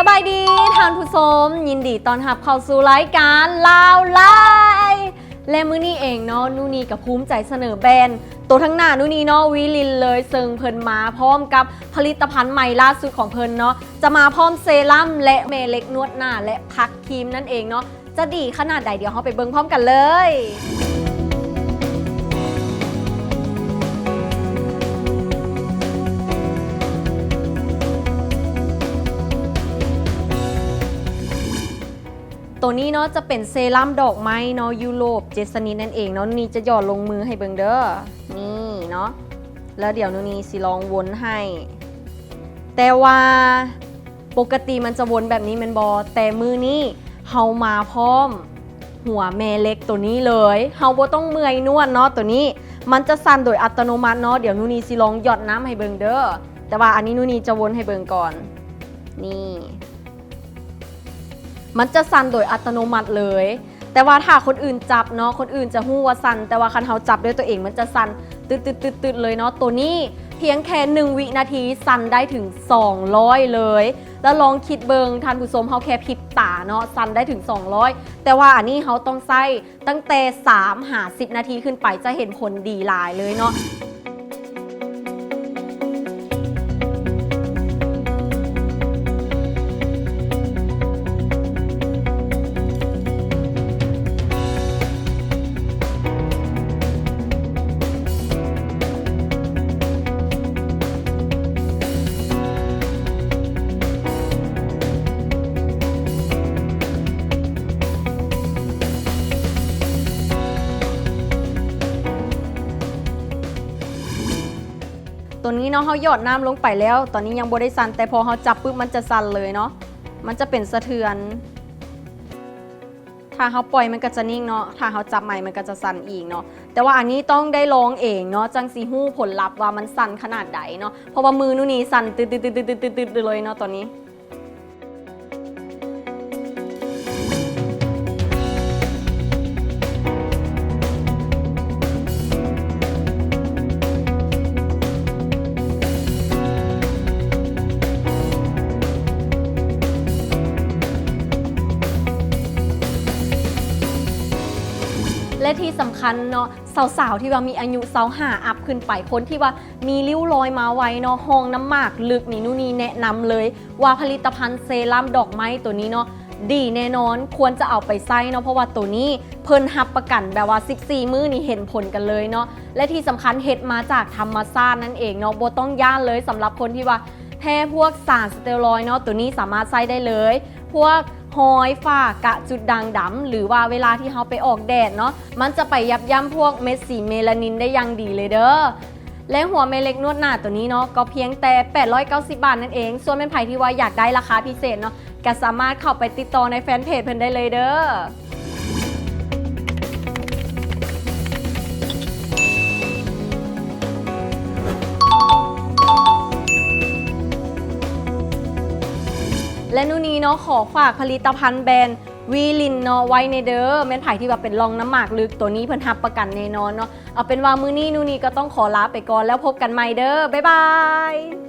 สบายดีท่านผู้ชมยินดีต้อนรับเข้าสู่รายการลาวไลฟ์และมื้อนี้เองเนาะนูนีกับภูมิใจเสนอแบรนด์ตัวทั้งหน้านูนีเนาะวิลินเลยซึ่งเพิ่นมาพร้อมกับผลิตภัณฑ์ใหม่ล่าสุดของเพิ่นเนาะจะมาพร้อมเซรั่มและเมเล็กนวดหน้าและพักครีมนั่นเองเนาะจะดีขนาดใดเดี๋ยวเราไปเบิ่งพร้อมกันเลยตัวนี้เนาะจะเป็นเซรั่มดอกไม้เนาะยุโรป7ชนิดนั่นเองเนาะนี่จะหยอดลงมือให้เบิ่งเด้อนี่เนาะแล้วเดี๋ยวนูนี่สิลองวนให้แต่ว่าปกติมันจะวนแบบนี้แม่นบ่แต่มือนี้เฮามาพร้อมหัวแม่เล็กตัวนี้เลยเฮาบ่ต้องเมื่อยนวดเนาะตัวนี้มันจะสั่นโดยอัตโนมัติเนาะเดี๋ยวนูนี่สิลองหยอดน้ำให้เบิ่งเด้อแต่ว่าอันนี้นูนี่จะวนให้เบิ่งก่อนนี่มันจะสั่นโดยอัตโนมัติเลยแต่ว่าถ้าคนอื่นจับเนาะคนอื่นจะฮู้ว่าสั่นแต่ว่าคันเฮาจับด้วยตัวเองมันจะสั่นตึดๆๆๆเลยเนาะตัวนี้เพียงแค่1 วินาทีสั่นได้ถึง200เลยแล้วลองคิดเบิงท่านผู้ชมเฮาแค่พริบตาเนาะสั่นได้ถึง200แต่ว่าอันนี้เฮาต้องใช้ตั้งแต่3-10 นาทีขึ้นไปจะเห็นผลดีหลายเลยเนาะตัวนี้เนาะเขาหยอดน้ำลงไปแล้วตอนนี้ยังบ่ได้สั่นแต่พอเขาจับปุ๊บมันจะสั่นเลยเนาะมันจะเป็นสะเทือนถ้าเขาปล่อยมันก็จะนิ่งเนาะถ้าเขาจับใหม่มันก็จะสั่นอีกเนาะแต่ว่าอันนี้ต้องได้ลองเองเนาะจังสิฮู้ผลลัพธ์ว่ามันสั่นขนาดใดเนาะเพราะว่ามือนู่นนี่สั่นตืดๆๆๆๆเลยเนาะตอนนี้และที่สำคัญเนาะสาวๆที่ว่ามีอายุ25อัพขึ้นไปคนที่ว่ามีริ้วรอยมาไว้เนาะห้องน้ำหมากลึกนี่นู่นนี่แนะนำเลยว่าผลิตภัณฑ์เซรั่มดอกไม้ตัวนี้เนาะดีแน่นอนควรจะเอาไปใช้เนาะเพราะว่าตัวนี้เพิ่นรับประกันแบบว่า14 มื้อนี่เห็นผลกันเลยเนาะและที่สำคัญเฮ็ดมาจากธรรมชาตินั่นเองเนาะบ่ต้องย่านเลยสำหรับคนที่ว่าแพ้พวกสารสเตียรอยด์เนาะตัวนี้สามารถใช้ได้เลยพวกหอยฝ้ากระจุดด่างดำหรือว่าเวลาที่เขาไปออกแดดเนาะมันจะไปยับยั้งพวกเม็ดสีเมลานินได้อย่างดีเลยเด้อและหัวเมเล็กนวดหน้าตัวนี้เนาะก็เพียงแต่890 บาทนั่นเองส่วนเป็นไผ่ที่ว่าอยากได้ราคาพิเศษเนาะก็สามารถเข้าไปติดต่อในแฟนเพจเพิ่นได้เลยเด้อและนู่นนี้เนาะขอฝากผลิตภัณฑ์แบรนด์วีลินเนาะไว้ในเด้อแม่นไผ่ที่ว่าเป็นรองน้ำหมากลึกตัวนี้เพิ่นรับประกันแน่นอนเนาะเอาเป็นว่ามื้อนี้นู่นนี่ก็ต้องขอลาไปก่อนแล้วพบกันใหม่เด้อบ๊ายบาย